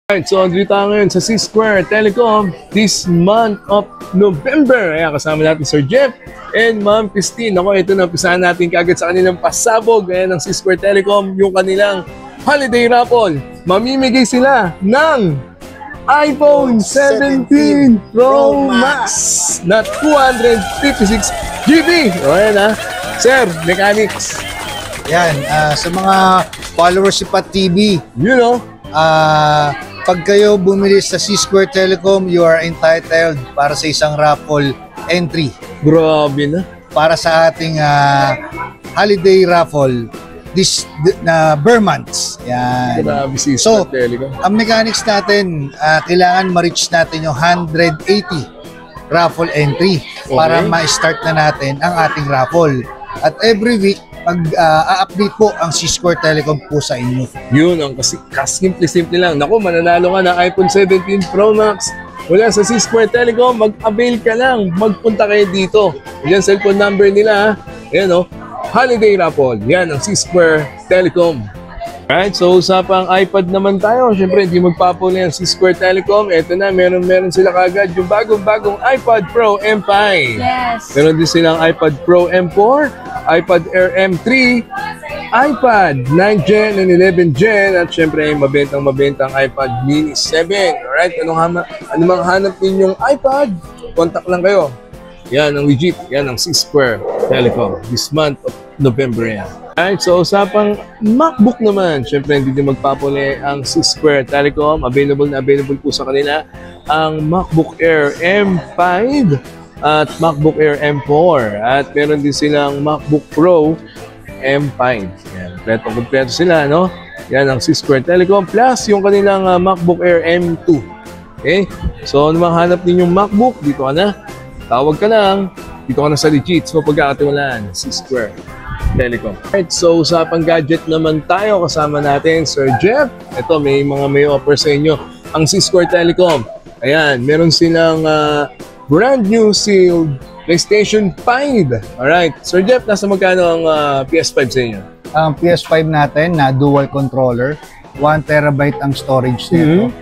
Alright, so dito tayo ngayon sa C-Square Telecom this month of November. Ayan, kasama natin Sir Jeff and Ma'am Christine. Ako, ito na, pisahan natin kagad sa kanilang pasabog. Ayan, ng C-Square Telecom, yung kanilang holiday raffle. Mamimigay sila ng iPhone 17 Pro Max na 256 GB. O, ayan ha. Sir, mechanics. Yan, sa mga followers si Pat TV, You know, pag kayo bumili sa C-Square Telecom, you are entitled para sa isang raffle entry. grabe na. Para sa ating holiday raffle this na Burr months. Yan. Grabe si So, Telecom. ang mechanics natin, kailangan ma-reach natin yung 180 raffle entry para ma-start na natin ang ating raffle. At every week, mag-update po ang C-Square Telecom po sa inyo. Yun, ang simple-simple lang. Naku, mananalo ka ng iPhone 17 Pro Max mula sa C-Square Telecom. Mag-avail ka lang. Magpunta kayo dito. Yan, cellphone number nila. Ayan o, holiday raffle. Yan, ang C-Square Telecom. Alright, so usapang iPad naman tayo. Siyempre, hindi magpapuli ang C-Square Telecom. Ito na, meron sila kagad yung bagong iPad Pro M5. Yes. Meron din silang iPad Pro M4, iPad Air M3, iPad 9 Gen and 11 Gen, at syempre mabentang iPad Mini 7. Alright, ano mang hanap ninyong iPad, contact lang kayo. Yan ang legit, yan ang C-Square Telecom this month of November yan. Alright, so usapang MacBook naman, syempre hindi din magpapuli ang C-Square Telecom. Available po sa kanila ang MacBook Air M5 at MacBook Air M4, at meron din silang MacBook Pro M5. Yan, kompleto sila, no? Yan ang C-Square Telecom plus yung kanilang MacBook Air M2. Okay? So, ano mang hanap ninyong MacBook, dito ka na. Tawag ka lang, dito ka na sa legit. So, pagkakatiwalaan, C-Square Telecom. Alright, so usapang gadget naman tayo. Kasama natin Sir Jeff. Ito, may offer sa inyo ang C-Square Telecom. Ayan, meron silang brand new sealed PlayStation 5. Alright, Sir Jeff, nasa magkano ang PS5 sa inyo? Ang PS5 natin na dual controller, 1 terabyte ang storage nito.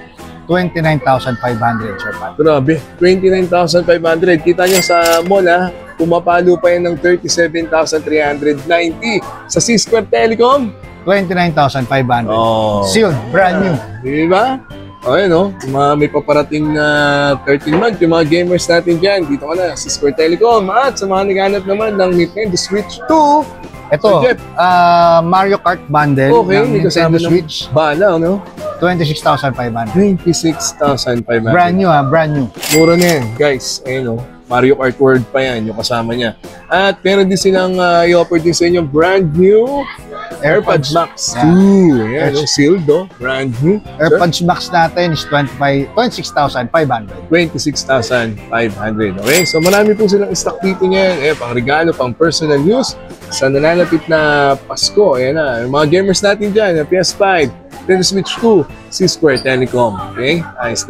29,500, Sir Pat. Grabe, 29,500. Kita nyo sa mall, pumapalo pa yan ng 37,390 sa C-Square Telecom. 29,500. Oh. Sealed, brand new. Diba? O, yun, no? May paparating na 13 month, yung mga gamers natin dyan, dito ka na, C-Square Telecom. At sa mga naghanap naman ng Nintendo Switch 2, ito, Mario Kart bundle ng Nintendo Switch. Bala, no? 26,500. 26,500. Brand new, brand new. Mura na yan, guys. Ayun, no? Mario Kart World pa yan, yung kasama niya. At meron din silang i-offer din sa inyo brand new AirPods Max 2. Yan, sealed, no? Brand new. AirPods Max natin is 26,500. 26,500. Okay, so marami po silang stock dito niyan. Pang regalo, pang personal use. Sa nalalapit na Pasko, ayan na. Yung mga gamers natin dyan, PS5, Nintendo Switch 2, C-Square Telecom. Okay, nice.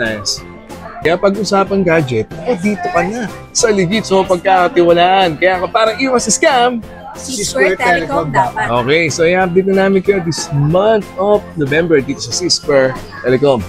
Kaya pag-usapang gadget, dito ka na sa legit. So, pagkakatiwalaan. Kaya parang iwas sa scam, C-Square Telecom dapat. Okay, so i-update na namin kayo this month of November dito sa C-Square Telecom.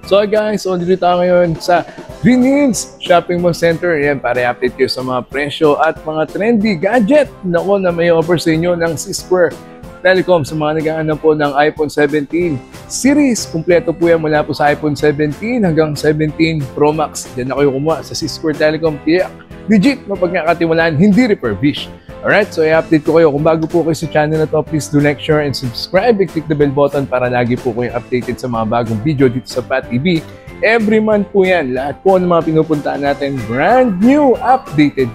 So guys, dito tayo ngayon sa Green Hills Shopping Mall Center. Yan, para i-update kayo sa mga presyo at mga trendy gadget na may offer sa inyo ng C-Square Telecom. Sa mga naghahanap po ng iPhone 17 series, kumpleto po yan mula po sa iPhone 17 hanggang 17 Pro Max. Diyan na kayo kumuha sa C-Square Telecom. Kaya legit, mapagkakatiwalaan, hindi refurbished. Alright, so i-update ko kayo. Kung bago po kayo sa channel na to, please do like, share, and subscribe. Click the bell button para lagi po kayo updated sa mga bagong video dito sa Pat TV. Every month po yan. Lahat po ng mga pinupuntaan natin, brand new, updated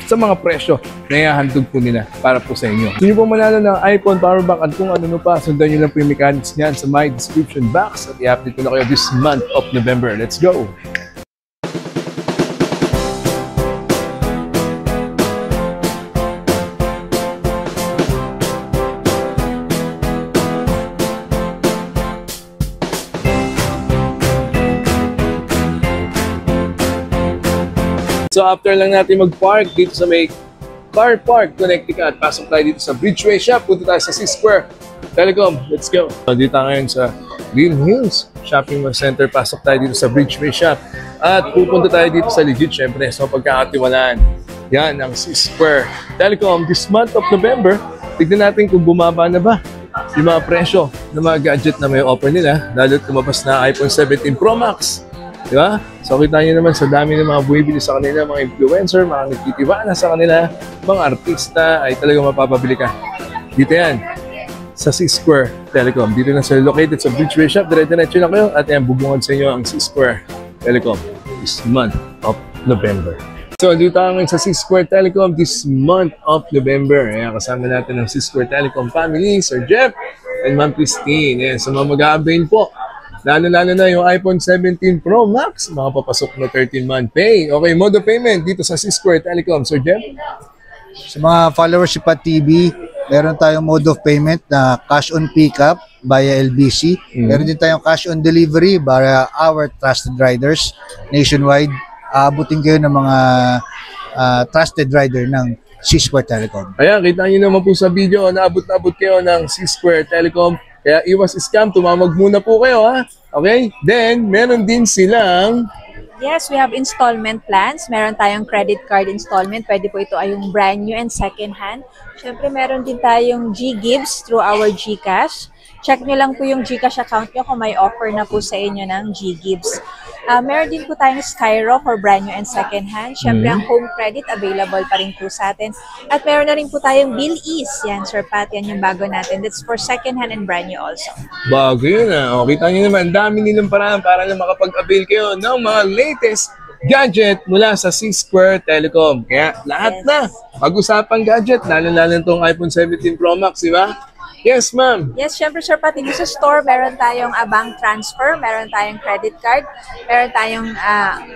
sa mga presyo na ihahandog po nila para po sa inyo. Kung nyo po manalo ng iPhone power bank at kung ano pa, sundan nyo lang po yung mechanics niyan sa my description box at i-update ko na kayo this month of November. Let's go! So after lang natin mag-park dito sa may Car Park, Connecticut, pasok tayo dito sa Bridgeway Shop. Punta tayo sa C-Square Telecom. Let's go. So, dito tayo ngayon sa Green Hills Shopping Center. Pasok tayo dito sa Bridgeway Shop. At pupunta tayo dito sa Legit, syempre, sa pagkakatiwalaan. Yan ang C-Square Telecom this month of November. Tignan natin kung bumaba na ba yung mga presyo ng mga gadget na may offer nila, lalo lumabas na iPhone 17 Pro Max. Di ba? So kita nyo naman sa dami ng mga buwibili sa kanila, mga influencer, mga nagtitiwala sa kanila, mga artista, ay talagang mapapabili ka. Dito yan, sa C-Square Telecom. Dito na sila located sa Bridgeway Shop. Dire-diretso na kayo at yan, bubungad sa inyo ang C-Square Telecom this month of November. So, dito tayo ngayon sa C-Square Telecom this month of November. Ayan, kasama natin ang C-Square Telecom family, Sir Jeff and Ma'am Christine. Ayan, sa mga mag-a-avail po, lalo-lalo na yung iPhone 17 Pro Max, makapapasok na 13-month pay. Okay, mode of payment dito sa C-Square Telecom. Sir Jeff? Sa mga followers ni Pat TV, meron tayong mode of payment na cash on pickup via LBC. Meron din tayong cash on delivery via our trusted riders nationwide. Aabutin kayo ng mga trusted rider ng C-Square Telecom. Ayan, kita nyo naman po sa video, naabot kayo ng C-Square Telecom. Kaya iwas scam, tumawag muna po kayo, ha? Okay? Then, meron din silang... Yes, we have installment plans. Meron tayong credit card installment. Pwede po ito ay yung brand new and second hand. Siyempre, meron din tayong G-Gives through our GCash. Check nyo lang po yung GCash account nyo kung may offer na po sa inyo ng G-Gives. Meron din po tayong Skyro for brand new and second hand. Siyempre, ang home credit available pa rin po sa atin. At meron na rin po tayong Bill Ease. Yan, Sir Pat, yan yung bago natin. That's for second hand and brand new also. Bago yun, ha? O, kita nyo naman, dami nilang paraan para na makapag-avail kayo ng mga latest gadget mula sa C-Square Telecom. Kaya lahat na, pag-usapang gadget, lalo-lalo itong iPhone 17 Pro Max, di ba? Yes, ma'am. Yes, syempre, Sir Pat, dito sa store, meron tayong bank transfer, meron tayong credit card, meron tayong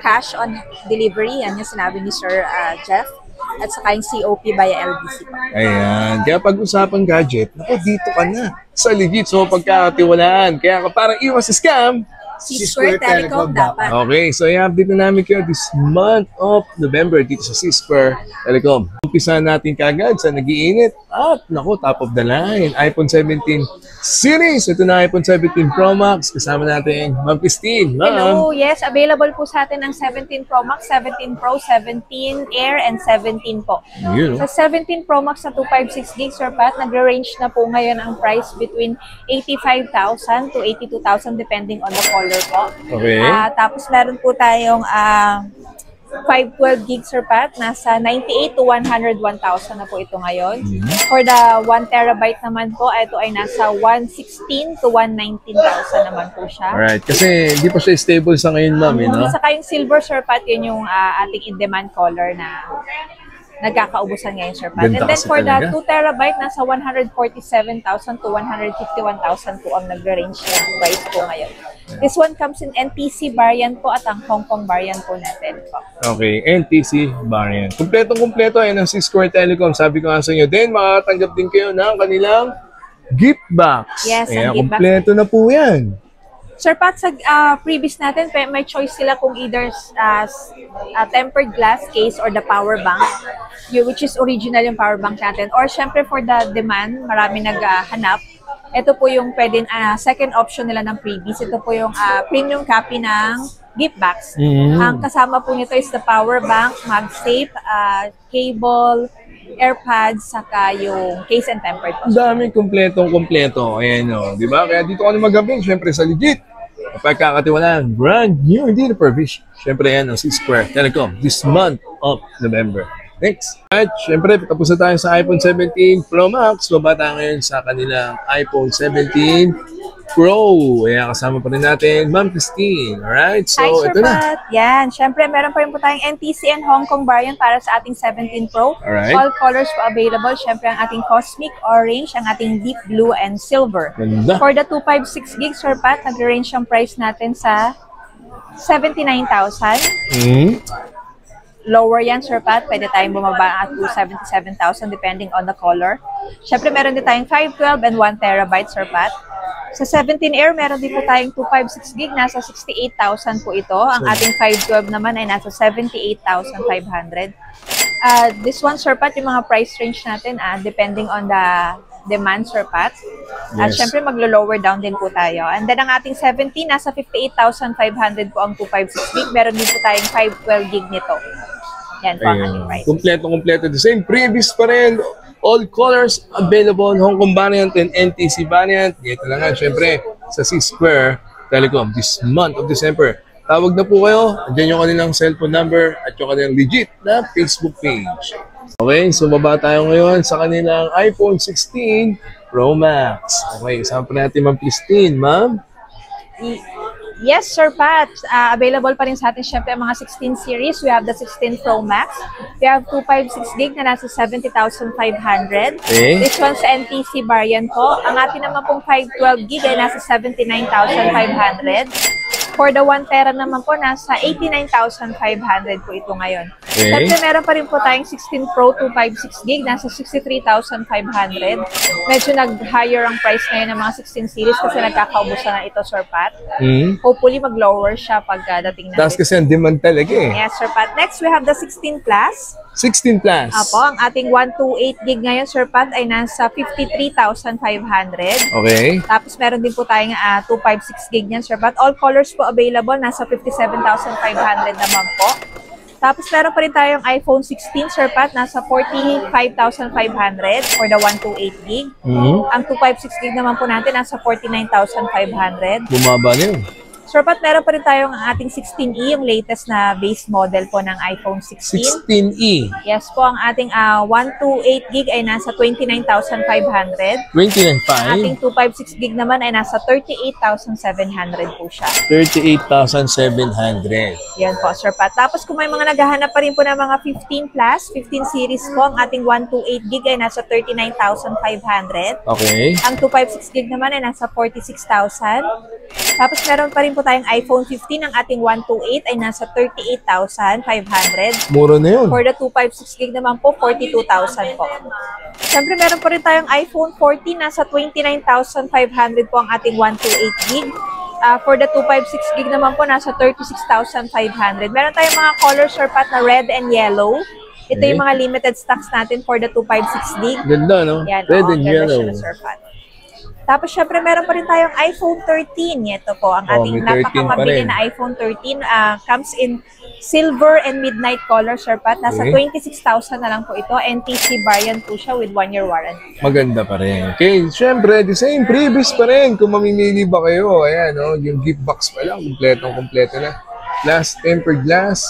cash on delivery, yan yung sinabi ni Sir Jeff, at saka yung COP via LBC. Ayan. Kaya pag-usapang gadget, naku, dito ka na. Sa Legit, so pagkakatiwalaan. Kaya para iwas scam, C-Square Telecom dapat. okay, so i-update na namin kayo this month of November dito sa C-Square Telecom. Umpisa natin kagad sa nag-iinit at naku, top of the line, iPhone 17 series. Ito na iPhone 17 Pro Max. Kasama natin Ma'am Christine. Hello, yes, available po sa atin ang 17 Pro Max, 17 Pro, 17 Air, and 17 po. Yun, Sa 17 Pro Max na 256 gigs, Sir Pat, nag-range na po ngayon ang price between 85,000 to 82,000 depending on the color po. Okay. Tapos meron po tayong 512 gigs, Sir Pat, nasa 98 to 101,000 na po ito ngayon. For the 1 terabyte naman po, ito ay nasa 116 to 119,000 naman po siya. Alright, kasi hindi pa siya stable sa ngayon, ma'am, no? Saka yung silver, Sir Pat, yun yung ating in-demand color na nagkakaubusan ngayon, Sir Pat. Ganda And then kasi for the talaga. 2 terabyte, nasa 147,000 to 151,000 po ang nag-range ng price po ngayon. This one comes in NTC variant po at ang Hong Kong variant po natin po. Okay, NTC variant. Kumpletong-kumpleto yan ang C-Square Telecom. Sabi ko nga sa inyo, then makakatanggap din kayo ng kanilang gift box. Yes, Ayan, ang gift box. kumpleto na po yan. Sir Pat, sa previous natin, may choice sila kung either tempered glass case or the power bank, which is original yung power bank natin. Or syempre for the demand, marami naghahanap. Ito po yung pwede, second option nila ng previous. Ito po yung premium copy ng gift box. Ang kasama po nito is the power bank, MagSafe, cable, AirPods, saka yung case and tempered. Ang daming kumpletong-kumpleto. Ayan o, di ba? Kaya dito ka na mag-avail, syempre sa Legit. Pagkakatiwalaan, brand new, hindi na perfect. Syempre yan ang C-Square Telecom this month of November. Next. At syempre, tapos na tayo sa iPhone 17 Pro Max. Baba tayo ngayon sa kanilang iPhone 17 Pro. Ayan, kasama pa rin natin, Ma'am Christine. Alright, so Hi, Sir ito na. Pat. Yan. Siyempre, meron pa rin po tayong NTC and Hong Kong variant para sa ating 17 Pro. Alright. All colors po available. Siyempre, ang ating Cosmic Orange, ang ating Deep Blue, and Silver. Ganda. For the 256 gigs, Sir Pat, nag-range ang price natin sa 79,000. Lower yan, Sir Pat. Pwede tayong bumaba at 277,000 depending on the color. Siyempre, meron din tayong 512 and 1 terabyte, Sir Pat. Sa 17 Air, meron din po tayong 256 gig. Nasa 68,000 po ito. Ang ating 512 naman ay nasa 78,500. This one, Sir Pat, yung mga price range natin, depending on the demand, Sir Pat. At Yes. syempre, maglo-lower down din po tayo. And then, ang ating 17, nasa 58,500 po ang 256 gig. Meron din po tayong 512 gig nito. Yan po ang ating price. Kompleto. The same previous pa rin. All colors available. Hong Kong variant and NTC variant. Dito na nga, syempre, sa C-Square Telecom this month of December. Tawag na po kayo. Andiyan yung kanilang cellphone number at yung kanilang legit na Facebook page. Okay, so baba tayo ngayon sa kanilang iPhone 16 Pro Max. Okay, isama pa natin Ma'am Christine. Ma'am? Yes, Sir Pat. Available pa rin sa atin syempre ang mga 16 series. We have the 16 Pro Max. We have 256 gig na nasa 70,500. Okay. This one's NTC variant po. Ang atin naman pong 512 gig ay nasa 79,500. For the 1 tera naman po, nasa 89,500 po ito ngayon. Okay. Siyempre, meron pa rin po tayong 16 Pro 256 gig, nasa 63,500. Medyo nag-higher ang price ngayon ng mga 16 series kasi nagkakaubusan na ito, Sir Pat. Hopefully, mag-lower siya pag dating natin. Taas kasi ang demand talaga eh. Yes, Sir Pat. Next, we have the 16 Plus. 16 plus. Apo, ang ating 128 gig ngayon, Sir Pat, ay nasa 53,500. Okay. Tapos meron din po tayong 256 gig niyan, Sir Pat. All colors po available, nasa 57,500 naman po. Tapos meron pa rin tayong iPhone 16, Sir Pat, nasa 45,500 for the 128 gig. Ang 256 gig naman po natin, nasa 49,500. Bumaba na yun. Sir Pat, meron pa rin tayong ating 16E, yung latest na base model po ng iPhone 16. 16E. Yes po, ang ating 128 gig ay nasa 29,500. 29.5. Ating 256 gig naman ay nasa 38,700 po siya. 38,700. Yan po, Sir Pat. Tapos kung may mga naghahanap pa rin po ng mga 15 plus, 15 series po, ang ating 128 gig ay nasa 39,500. Okay. Ang 256 gig naman ay nasa 46,000. Tapos meron pa rin po tayong iPhone 15, ang ating 128 ay nasa 38,500. Mura na yun. For the 256 gig naman po, 42,000 po. Siyempre, meron pa rin tayong iPhone 14, nasa 29,500 po ang ating 128 gig. For the 256 gig naman po, nasa 36,500. Meron tayong mga colors, Sir Pat, na red and yellow. Ito Okay. yung mga limited stocks natin for the 256 gig. Ganda, no? Yan, Red oo, and ganda yellow. siya, Sir Pat. Tapos, syempre, meron pa rin tayong iPhone 13. Ito po, ang ating may 13 pa napakamabili rin. na iPhone 13. Comes in silver and midnight color, Sir Pat. Nasa Okay. 26,000 na lang po ito. NTC variant po siya with 1-year warranty. Maganda pa rin. Okay, syempre, the same previous pa rin. Kung mamimili ba kayo, ayan, no? Yung gift box pa lang, kompleto na. Glass, tempered glass,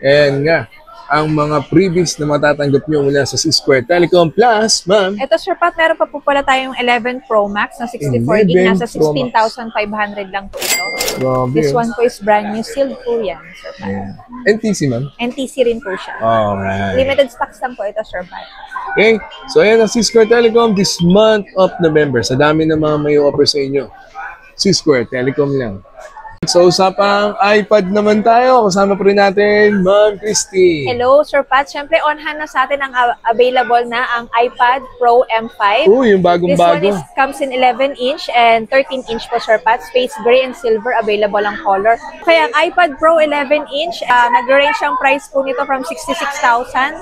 and nga, ang mga previous na matatanggap nyo mula sa C-Square Telecom Plus, ma'am. Ito, Sir Pat, meron pa po pala tayong 11 Pro Max na 64 gig. 11 Nasa Pro Max. 16,500 lang po ito. Grabe. This one po is brand new. Sealed po yan, Sir Pat. Yeah. NTC, ma'am. NTC rin po siya. Alright. Limited stocks lang po ito, Sir Pat. Okay, so ayan ang C-Square Telecom this month of November. Sa dami ng mga may offer sa inyo. C-Square Telecom lang. So, usapang iPad naman tayo. Kasama pa rin natin, Ma'am Christy. Hello, Sir Pat. Siyempre, on hand na sa atin ang available na ang iPad Pro M5. Yung This one bagong-bago. comes in 11-inch and 13-inch po, Sir Pat. Space gray and silver, available ang color. Kaya ang iPad Pro 11-inch, nag-range ang price po nito from 66,000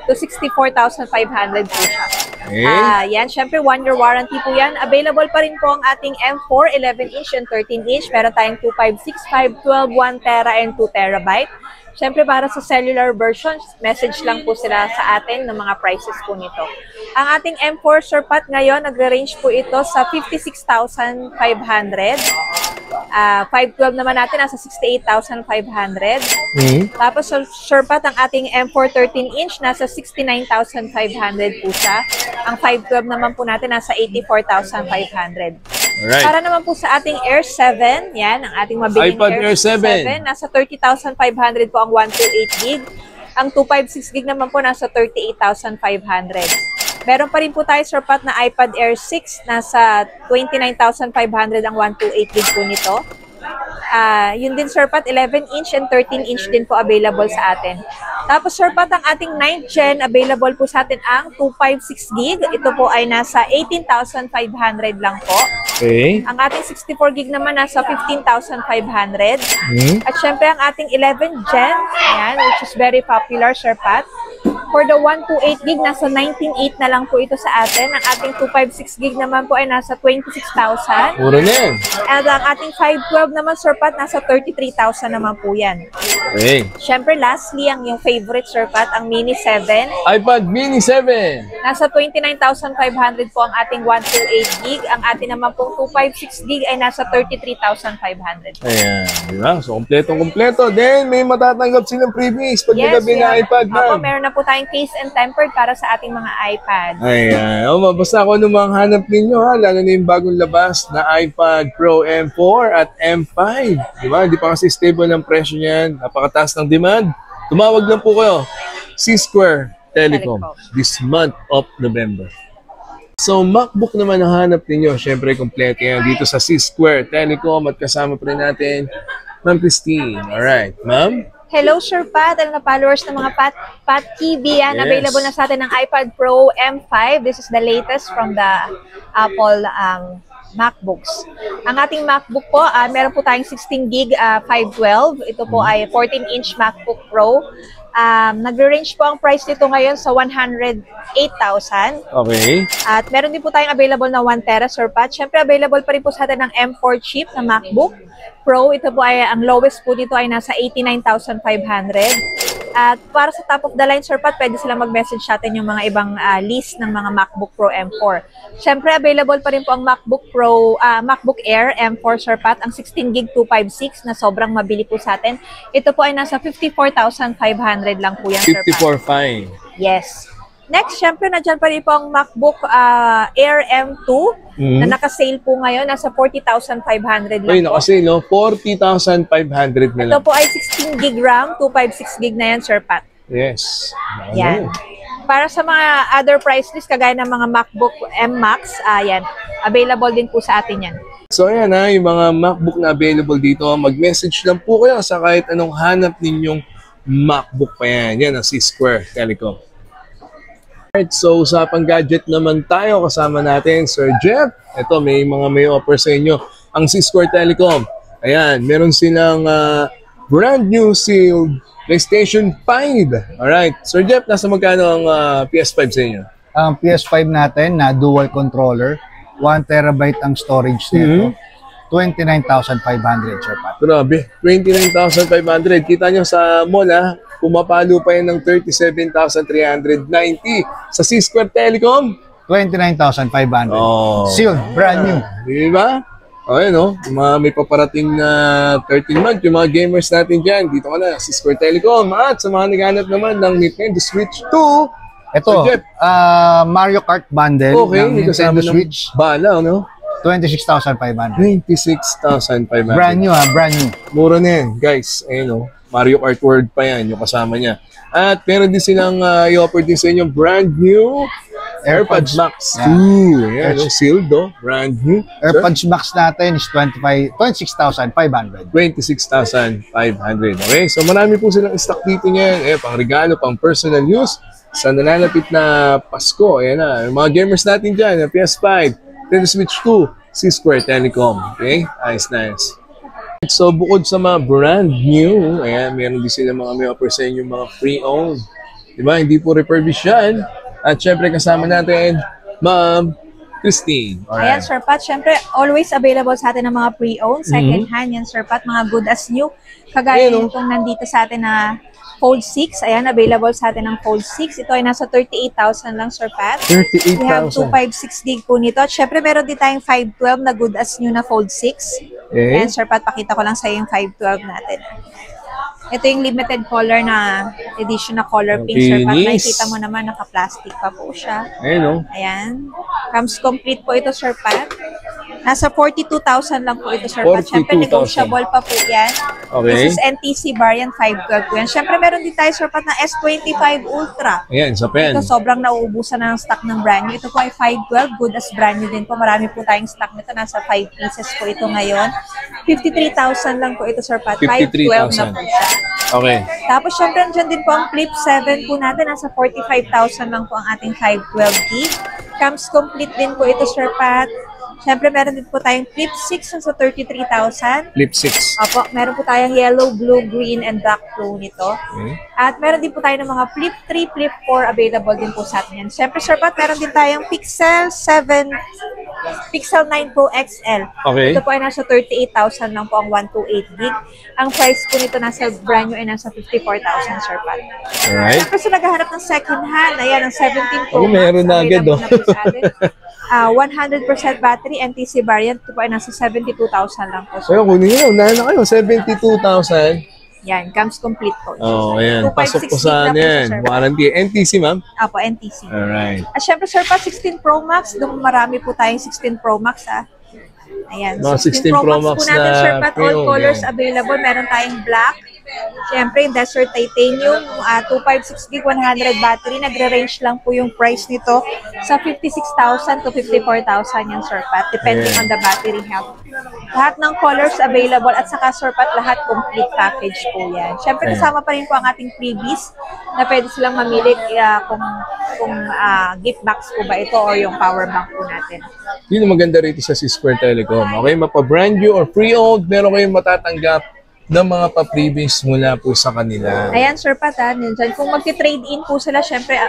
to 64,500 po siya. Yan, syempre 1-year warranty po yan. Available pa rin po ang ating M4, 11-inch and 13-inch. Meron tayong 256, 512, 1 tera and 2 terabyte. Syempre para sa cellular versions, message lang po sila sa atin ng mga prices po nito. Ang ating M4, Sir Pat, ngayon, nagre-range po ito sa 56,500. 512 naman natin, nasa 68,500. Tapos, Sir Pat, ang ating M4 13-inch, nasa 69,500 po siya. Ang 512 naman po natin, nasa 84,500. Alright. Para naman po sa ating Air 7, yan, ang ating mabiling iPad Air 7. nasa 30,500 po ang 128 gig. Ang 256 gig naman po, nasa 38,500. Meron pa rin po tayo, Sir Pat, na iPad Air 6. Nasa 29,500 ang 128 gig po nito. Yun din, Sir Pat, 11-inch and 13-inch din po available sa atin. Tapos, Sir Pat, ang ating 9th gen, available po sa atin ang 256 gig. Ito po ay nasa 18,500 lang po. Okay. Ang ating 64 gig naman nasa 15,500. At syempre, ang ating 11th gen, ayan, which is very popular, Sir Pat. For the 128 gig, nasa 19.8 na lang po ito sa atin. Ang ating 256 gig naman po ay nasa 26,000. Mura na yan. At ang ating 512 naman, Sir Pat, nasa 33,000 naman po yan. Okay. Siyempre, lastly, ang yung favorite, Sir Pat, ang Mini 7. iPad Mini 7. Nasa 29,500 po ang ating 128 gig. Ang ating naman pong 256 gig ay nasa 33,500. Ayan, di ba? So, kompletong-kompleto. Then, may matatanggap silang freebies pag nagabi na iPad, Opo, ma'am. meron na po tayong case and tempered para sa ating mga iPad. Ayan. Basta ako anong mga hanap ninyo, ha? Lalo na yung bagong labas na iPad Pro M4 at M5. Di ba? Hindi pa kasi stable ng presyo niyan. Napakataas ng demand. Tumawag lang po kayo. C-Square Telecom this month of November. So, MacBook naman ang hanap ninyo. Siyempre, kompleto yan dito sa C-Square Telecom at kasama pa rin natin Ma'am Christine. Alright, ma'am? Hello, Sir Pat. Alam na followers ng mga Pat TV. Yan, Yes. available na sa atin ng iPad Pro M5. This is the latest from the Apple MacBooks. Ang ating MacBook po, meron po tayong 16 gig 512. Ito po ay 14-inch MacBook Pro. Nag-range po ang price nito ngayon sa 108,000. Okay. At meron din po tayong available na 1 tera, Sir Pat. Siyempre, available pa rin po sa atin ng M4 chip na MacBook Pro. Ito po ay, ang lowest po dito ay nasa 89,500. At para sa top of the line, Sir Pat, pwede sila mag-message sa atin yung mga ibang list ng mga MacBook Pro M4. Siyempre, available pa rin po ang MacBook Pro, MacBook Air M4, Sir Pat, ang 16 gig 256 na sobrang mabili po sa atin. Ito po ay nasa 54,500 lang po yan, Sir Pat. 54.5. Yes. Next, syempre, nandiyan pa rin po ang MacBook Air M2 na naka-sale po ngayon. Nasa 40,500 lang Ay, po. nakasale, no? 40,500 na lang. Ito po ay 16 gig RAM, 256 gig na yan, Sir Pat. Yes. Yan. Para sa mga other price list, kagaya ng mga MacBook M Max, yan, available din po sa atin yan. So, ayan ha, yung mga MacBook na available dito, mag-message lang po kayo sa kahit anong hanap ninyong MacBook pa yan. Yan ang C-Square Telecom. Alright, so usapang gadget naman tayo. Kasama natin, Sir Jeff. Ito, may offer sa inyo. Ang C-Square Telecom. Ayan, meron silang brand new sealed PlayStation 5. Alright, Sir Jeff, nasa magkano ang PS5 sa inyo? Ang PS5 natin na dual controller, 1 terabyte ang storage nito. 29,500, Sir Pat. Grabe, 29,500. Kita nyo sa mall, ha? Pumapalo pa yan ng 37,390 sa C-Square Telecom. 29,500. Oh. Sealed, brand new. Di ba? O, yun, o. May paparating na 13 month, yung mga gamers natin dyan. Dito ka na, C-Square Telecom. At sa mga naghanap naman ng Nintendo Switch 2. Ito, Sir Jeff. Mario Kart bundle Okay, ng dito sa Nintendo Switch. Bala, no? 26,500. 26,500. Brand new, brand new. Mura na yan, guys. Ayun, o. Mario Kart World pa yan, yung kasama niya. At meron din silang i-offer din sa inyo brand new AirPods Max 2. Yan, no? Sealed, no? Brand new. AirPods Max natin is 26,500. 26,500. Okay, so marami po silang stock dito niyan. Pang regalo, pang personal use. Sa nalalapit na Pasko, ayan na. Yung mga gamers natin dyan, PS5, Nintendo Switch 2, C-Square Telecom. Okay, nice. So, bukod sa mga brand new, ayan, meron din sila may offer sa inyo mga pre-owned. Diba? Hindi po refurbished yan. At syempre, kasama natin, Ma'am Christine. Ayan, Sir Pat, syempre, always available sa atin ng mga pre-owned, second hand yan, Sir Pat, mga good as new. Kagaya itong nandito sa atin na Fold 6. Ayan, available sa atin ng Fold 6. Ito ay nasa 38,000 lang, Sir Pat. 38,000. We have 256 gig po nito. At syempre, meron din tayong 512 na good as new na Fold 6. Okay. Ayan, Sir Pat, pakita ko lang sa yung 512 natin. Ito yung limited color na edition na color pink, Sir Pat. Nakikita mo naman, naka-plastic pa po siya. Ayan, no? Ayan. Comes complete po ito, Sir Pat. Nasa 42,000 lang po ito, Sir Pat. Siyempre, 42,000. negotiable pa po yan. Okay. This is NTC variant 512 po yan. Siyempre, meron din tayo, Sir Pat, na S25 Ultra. Ayan, sa pen. Ito, sobrang nauubusan na ng stock ng brand new. Ito po ay 512, good as brand new din po. Marami po tayong stock nito. Nasa 5 pieces po ito ngayon. 53,000 lang po ito, Sir Pat. 512 na po siya. Okay. Tapos, syempre, dyan din po ang Flip 7 po natin. Nasa 45,000 lang po ang ating 512 gig. Comes complete din po ito, Sir Pat. Siyempre, meron din po tayong Flip 6 sa 33,000. Flip 6. Opo, meron po tayong yellow, blue, green, and black flow nito. Okay. At meron din po tayo ng mga Flip 3, Flip 4 available din po sa atin yan. Siyempre, Sir Pat, meron din tayong Pixel 7, Pixel 9 Pro XL. Okay. Ito po ay nasa 38,000 lang po ang 128 gig. Ang price po nito nasa brand new ay nasa 54,000, Sir Pat. Alright. Siyempre, sa naghahanap ng second hand, ayan, ang 17 Pro Max. Meron na agad, available na po sa atin. 100% battery, NTC variant, ito po ay nasa 72,000 lang po. So, kunin nyo. Unahan na kayo. 72,000. Yan, comes complete po. Oh, ayan. Pasok po 256 sa gig na po yan. siya, Sir. Warranty. NTC, ma'am? Apo, NTC. Alright. At syempre, Sir Pat, 16 Pro Max. Doon marami po tayong 16 Pro Max, ha. Ayan, Mga 16 Pro Max po natin, na Sir Pat. All pre-owned, colors yan. available. Meron tayong black. Siyempre, yung Desert Titanium, 256 gig, 100 battery. Nagre-range lang po yung price nito sa 56,000 to 54,000 yung Sir Pat, depending on the battery health. Lahat ng colors available at saka Sir Pat, lahat complete package po yan. Siyempre, kasama pa rin po ang ating freebies na pwede silang mamili kung gift box po ba ito or yung power bank po natin. Yun ang maganda rito sa C-Square Telecom. Okay, mapa-brand new or pre-owned, meron kayong matatanggap ng mga pa-freebies mula po sa kanila. Ayan, Sir Pat, nandiyan. Kung magti-trade in po sila, syempre,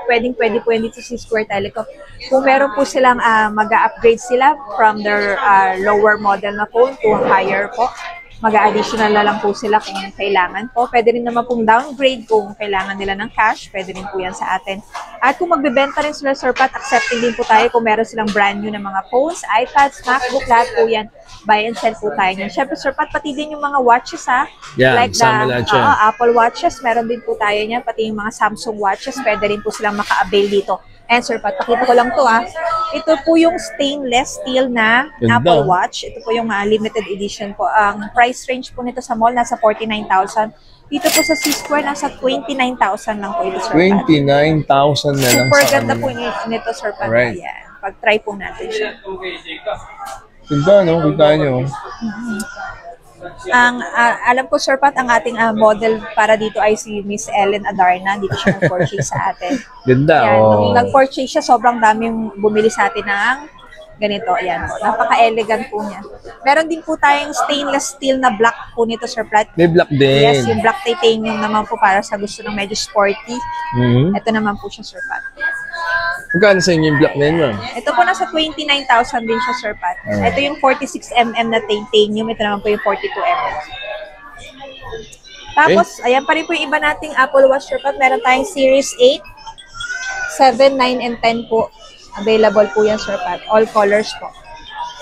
pwede po yan dito sa Square Telecom. Kung meron po silang mag-upgrade sila from their lower model na phone to higher po, mag-additional na lang po sila kung kailangan po. Pwede rin naman pong downgrade kung kailangan nila ng cash. Pwede rin po yan sa atin. At kung magbebenta rin sila, Sir Pat, accepting din po tayo kung meron silang brand new na mga phones, iPads, MacBook, lahat po yan. Buy and sell po tayo niyan. Siyempre, Sir Pat, pati din yung mga watches, ha? Yan, Like sama lahat yan. Apple watches, meron din po tayo niyan. Pati yung mga Samsung watches, pwede rin po silang maka-avail dito. And Sir Pat, pakita ko lang to, ha? Ito po yung stainless steel na Ganda. Apple Watch. Ito po yung limited edition po. Ang price range po nito sa mall, nasa 49,000. Dito po sa C-Square, nasa 29,000 lang po ito, Sir Pat. 29,000 na lang Super sa ganda kanila. po nito, Sir Pat. Alright. Ayan. Pag-try po natin siya. Ganda, no? Kita nyo. Alam ko, Sir Pat, ang ating model para dito ay si Miss Ellen Adarna. Dito siya nag-purchase sa atin. Ganda, Yan, oh. nung nag-purchase siya, sobrang daming bumili sa atin ng ganito. Ayan po. Napaka-elegant po niya. Meron din po tayong stainless steel na black po nito, Sir Pat. May black din. Yes, yung black titanium naman po para sa gusto ng medyo sporty. Mhm. Ito naman po siya, Sir Pat. Magkano sa inyo yung black na yun, ma'am? Ito po nasa 29,000 din siya, Sir Pat. Alright. Ito yung 46mm na titanium. Ito naman po yung 42mm. Tapos, ayan pa rin po yung iba nating Apple Watch, Sir Pat. Meron tayong Series 8, 7, 9, and 10 po. Available po yan, Sir Pat. All colors po.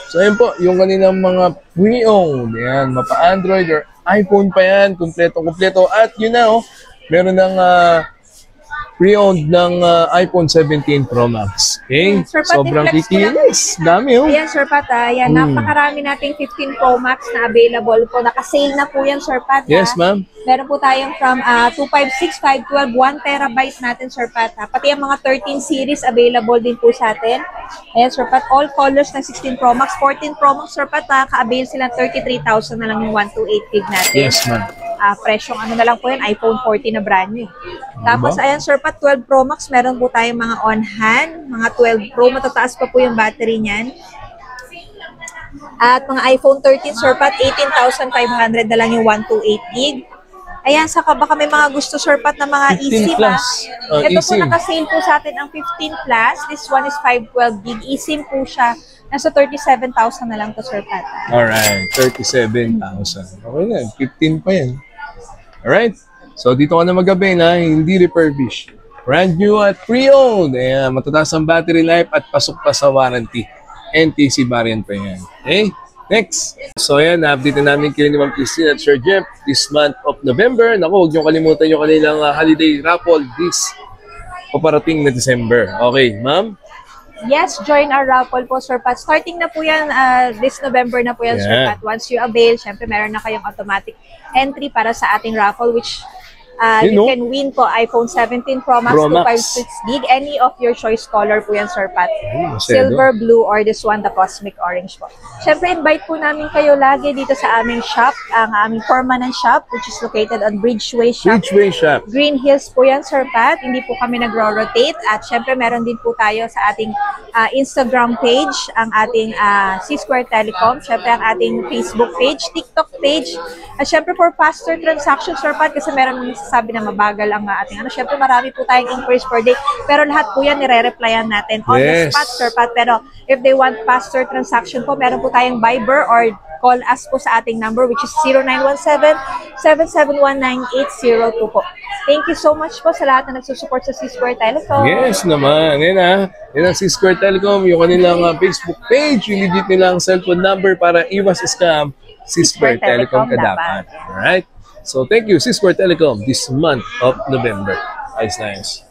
So, ayun po, yung kanilang mga pre-owned. Yan, mapa-Android or iPhone pa yan. Kompleto-kompleto. At yun na, oh, meron ng pre-owned ng iPhone 17 Pro Max. Okay? Sir Pat, Sobrang i-flex ko lang. kikinis. Dami, oh. Ayan, Sir Pat, ayan, napakarami nating 15 Pro Max na available po. Naka-sale na po yan, Sir Pat. Yes, ma'am. Meron po tayong from 256, 512, 1 terabyte natin, Sir Pat. Pati ang mga 13 series available din po sa atin. Ayan, Sir Pat, all colors ng 16 Pro Max. 14 Pro Max, Sir Pat, ka-avail silang 33,000 na lang yung 128 gig natin. Yes, ma'am. Presyong ano na lang po yan, iPhone 14 na brand new. Tapos, ayan, Sir Pat, 12 Pro Max, meron po tayong mga on-hand, mga 12 Pro, matataas pa po yung battery niyan. At mga iPhone 13, Sir Pat, 18,500 na lang yung 128 gig. Ayan, saka baka may mga gusto, Sir Pat, na mga 15 eSIM. plus. Ito po eSIM. naka-sale po sa atin ang 15 plus. This one is 512 gig. eSIM po siya. Nasa 37,000 na lang to, Sir Pat. Alright, 37,000. Okay na, 15 pa yan. Alright, so dito ka na magabi na hindi refurbished. Brand new at pre-owned. Ayan, matataas ang battery life at pasok pa sa warranty. NTC variant pa yan. Okay, next. So ayan, na-update na namin kayo ni Ma'am Christine at Sir Jeff this month of November. Naku, huwag niyo kalimutan yung kanilang holiday raffle this paparating na December. Okay, Ma'am? Yes, join our raffle po, Sir Pat. Starting na po yan, this November na po yan, Sir Yeah. Pat. Once you avail, syempre meron na kayong automatic entry para sa ating raffle, which You You know? can win po iPhone 17 Pro Max, Pro Max. 256 gig. Any of your choice color po yan, Sir Pat. Masyado. Silver, blue, or this one, the Cosmic Orange po. Siyempre, invite po namin kayo lagi dito sa aming shop, ang aming permanent shop, which is located on Bridgeway Shop. Bridgeway Shop. Green Hills po yan, Sir Pat. Hindi po kami nagro-rotate. At syempre, meron din po tayo sa ating Instagram page, ang ating C-Square Telecom, syempre ang ating Facebook page, TikTok page. At syempre, for faster transactions, Sir Pat, kasi meron nagsasabi na mabagal ang ating syempre, marami po tayong inquiries per day. Pero lahat po yan, nire-replyan natin on the spot, Sir Pat. Pero if they want faster transaction po, meron po tayong Viber or call us po sa ating number, which is 0917-771-9802 po. Thank you so much po sa lahat na nagsusupport sa C-Square Telecom. Yes naman. Yan ang C-Square Telecom, yung kanilang Facebook page, yung legit nilang cellphone number para iwas scam, C-Square Telecom Kadapan. Alright? So thank you, C-Square Telecom, this month of November. Nice.